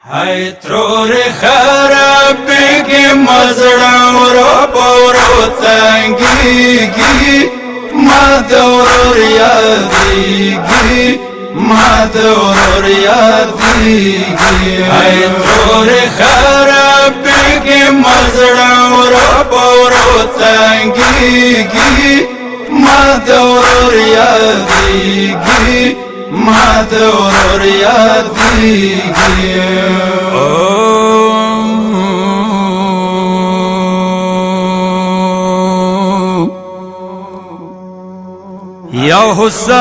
हाय त्रोर खराबे के मजड़ा पौरो तंगी माधोर यादगी माधोर यादगी हाय त्रोर खराबे के मजड़ा पौरो तंगी माधोर यादगी माधोर यादगी या हुसैन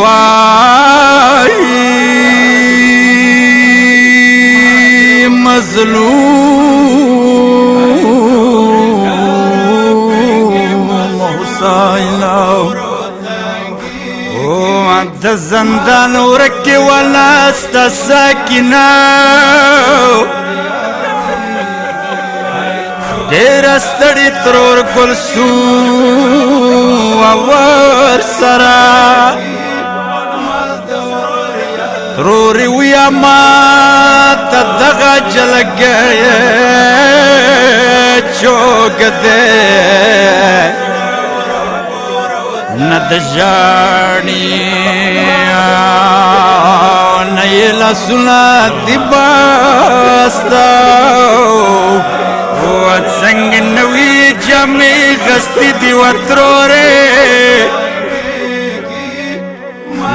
वाई मजलूम हुसैन عند الزندان وركي ولا استساكنا دیر استڑی ترور کلسو اور سرا تروری ویا ما تدغا جل گئے چوک دے ندجانی نیلا سنا دباستاو واتسنگ نوی جمی غستی دی وطروره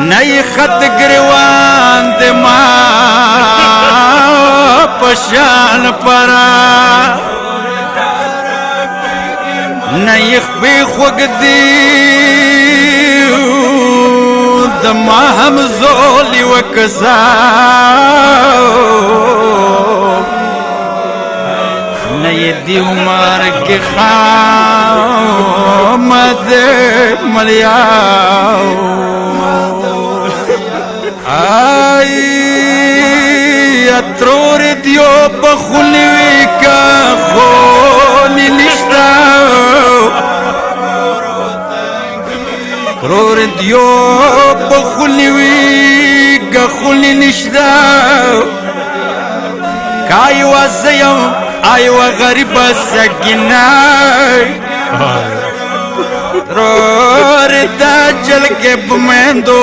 نئی خط گریوان دی ما پشان پرا نئی خبی خوگ دی دما هم زولی وکساو نئی دی عمر کی خامد ملیاو آئی اترور دیو بخونوی کا خونی نشتاو اترور دیو بخونوی کا خونی نشتاو کائی وزیو آیو غریب سگینای رور دا جل کے بمیندو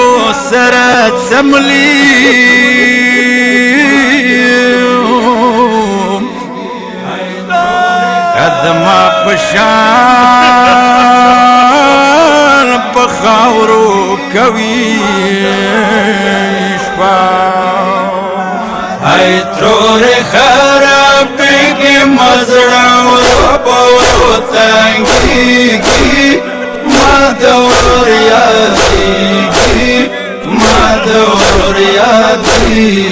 سرات سملی قدما پشان پخاورو کویش پاو ای ترور خراب کے مزڑا پورو تنگی مادور یادگی مادور یادگی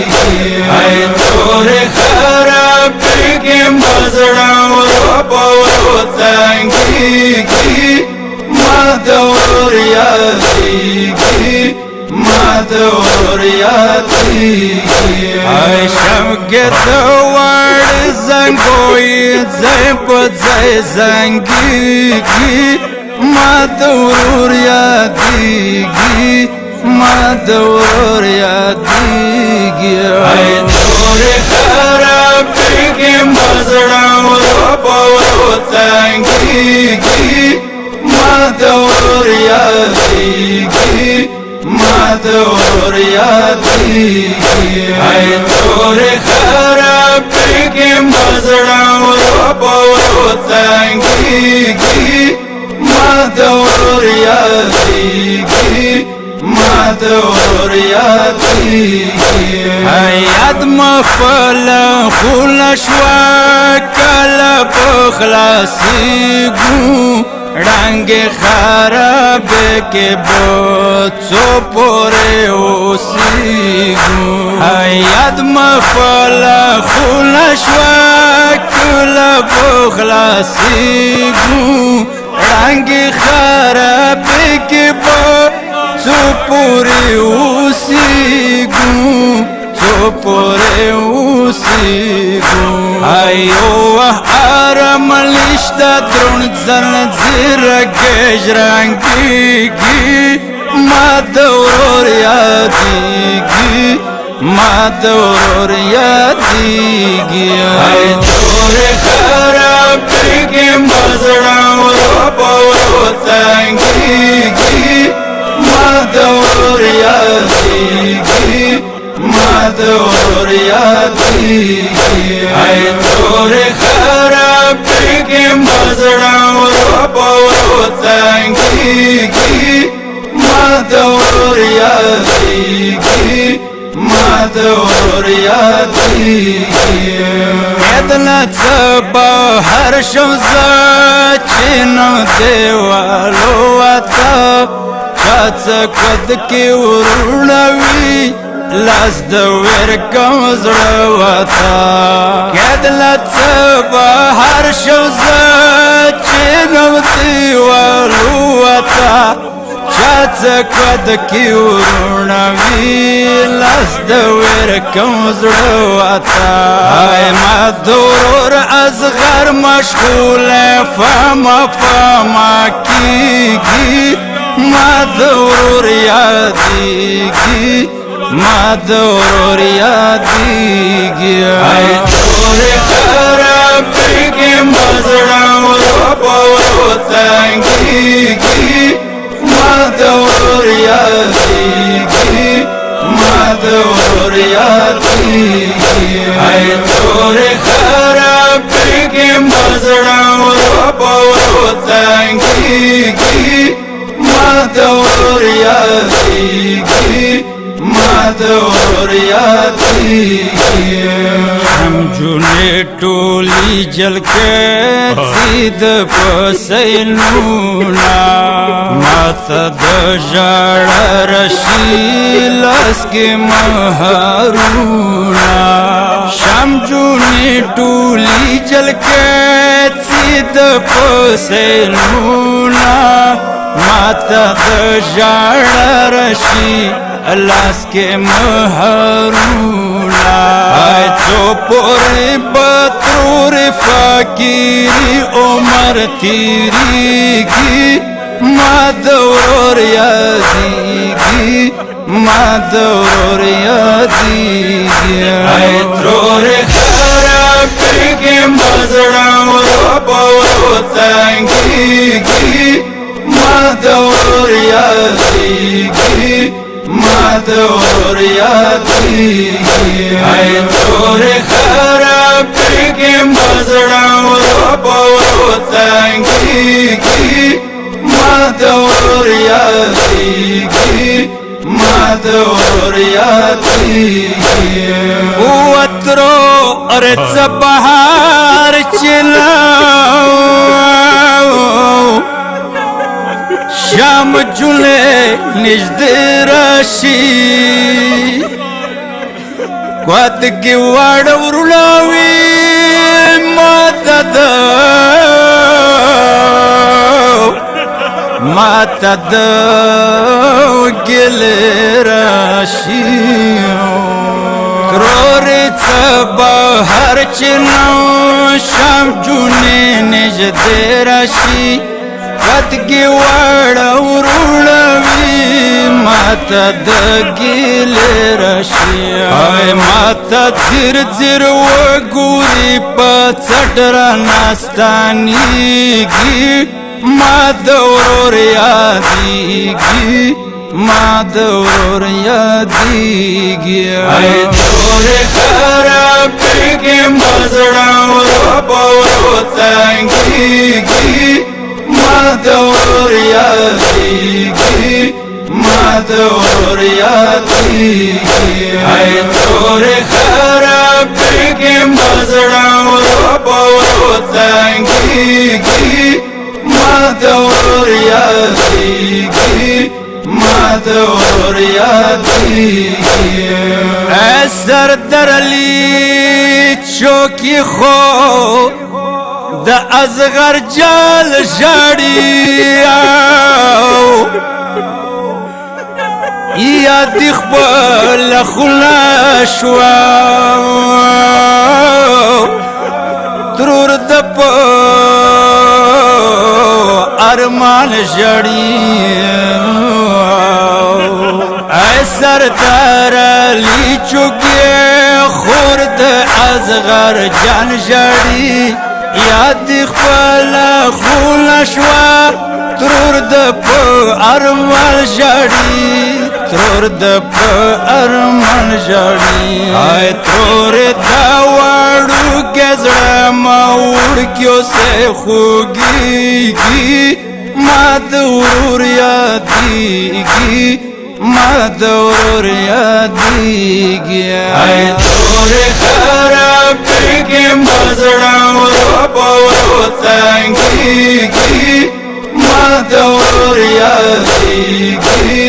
ای ترور خراب کے مزڑا پورو تنگی مادور یادگی مادور یادگی ای شمگت وار زنگوی زی پت زی زنگیگی مادور یادگی مادور یادگی ای دور خراب کے مزڑا پورو تنگیگی مادور یادگی مادور یادگی ای دور خراب کے مزڑا پورو تنگیگی مادور یادگی مادور یادگی یاد مخفل خلشوا کلا پخلاصیگو رنگ خراب کے بچو پورے اوسیگو یاد مخفل خلشوا کلا پخلاصیگو رنگ خراب کے بچو پورے اوسیگو چو پورے اوسیگو ایو آرام لشتا درون زن زیر گیج رنگی گی ما یادیږي ما د ورور یادیږي ای تور خرابېږي مزړه ورو په ورو تنګېږي ما د ورور یادیږي ما د ورور یادیږي ای تور خرابېږي مزړه ورو په ورو تنګېږي ما د ورور یادیږي ما د ورور یادیږي ادله څه بهر شم زه چې نو دیوالو وته چا څه قد کې ورونه وي لاس د ویر کوم زړه وته ادله څه بهر شم زه چې نو دیوالو وته چا څه قد کې ورونه وي لاس د ویر کوم زړه وته ای ما د ورور اصغر مشغوله فما کېږي ما د ورور یادیږي ما د ورور یادیږي ای تور خرابېږي مزړه ورو په ورو تنګېږي ما د ورور یادیږي ما د ورور یادیږي ای تور خرابېږي مزړه ورو په ورو تنګېږي ما د ورور یادیږي ما د ورور یادیږي همجونې ټولې جلکې زید پسینونه ماته د ژړا رشي لاس کې مهرونه شمجونې ټولې جلکې زید پسینونه ماته د ژړا رشي لاس کې مهرونه ای څو پورې بتور فقیری عمر تیریږي ما د ورور یادیږي ما د ورور یادیږي ای تور خرابېږي مزړه ورو په ورو تنګېږي ما د ورور یادیږي ما د ورور یادیږي ای تور خرابېږي مزړه ورو په ورو تنګېږي ما د ورور یادیږي ما د ورور یادیږي وترو ارڅ بهار چلاو شام جلے نژدې راشي قد کې واړه ورونه وي ماته د ګلې راشي کرورې څه بهر چې نو شام جونې نژدې راشي قد کې واړه ورونه وي ماته د ګلې راشي ای ماته ځیر ځیر وګوري په څټ راناستانېږي ما د ورور یادیږي ما د ورور یادیږي ای تور خرابېږي مزړه ورو په ورو تنګېږي ما د ورور یادیږي ما د ورور یادیږي ای تور خرابېږي مزړه ورو په ورو تنګېږي ما د ورور یادیږي ما د ورور یادیږي ای سردار علي چوکي خو د اصغر جال ژړي یاد خپل خلا شوا ترور د په ارمان ژړي ای سر سردار علی چوکې خورد ازغر جان ژړي یاد خپل خونه شوه ترور د په ارمان ژړي ترور د په ارمان ژړي آی ترور دا وړوکې زړه ما وړکیو سه خوږېږي ما د ورور یادېږي ما د ورور یادېږي آی تورې خرابېږي ما زړه ورو په ورو تنګېږي ما د ورور یادېږي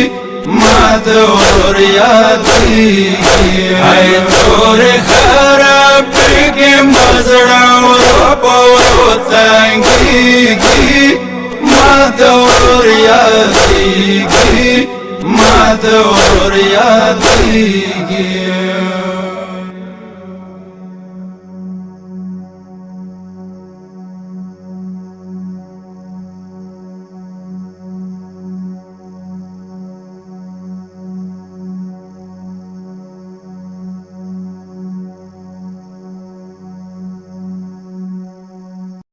ما د ورور یادېږي آی تورې خرابېږي ما زړه ورو په ورو تنګېږي ما د ورور یادېږي ما د ورور یادېږي